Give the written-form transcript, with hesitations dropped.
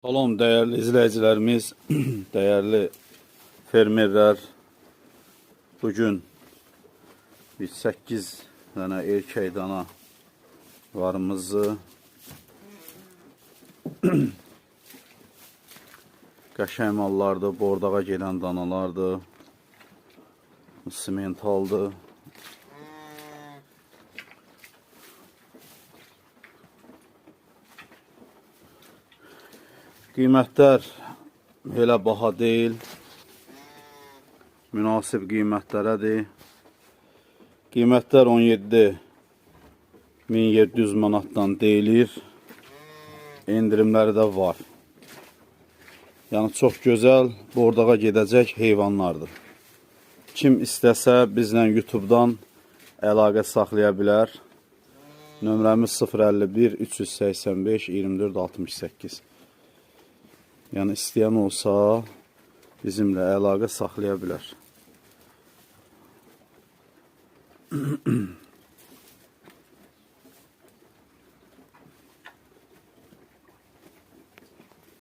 Salam değerli izleyicilerimiz, değerli fermerler. Bugün biz 8 tane erkek dana varımızı qəşəng mallardı, bordağa gelen danalardı, simentaldı. Qiymətlər elə baha deyil, münasib qiymətlərədir. Qiymətlər 17.700 manatdan deyilir, endirimləri də var. Yəni çox gözəl, bordağa gedəcək heyvanlardır. Kim istəsə bizlə YouTube'dan əlaqə saxlaya bilər. Nömrəmiz 051 385 24 68. Yəni istəyən olsa bizimlə əlaqə saxlaya bilər.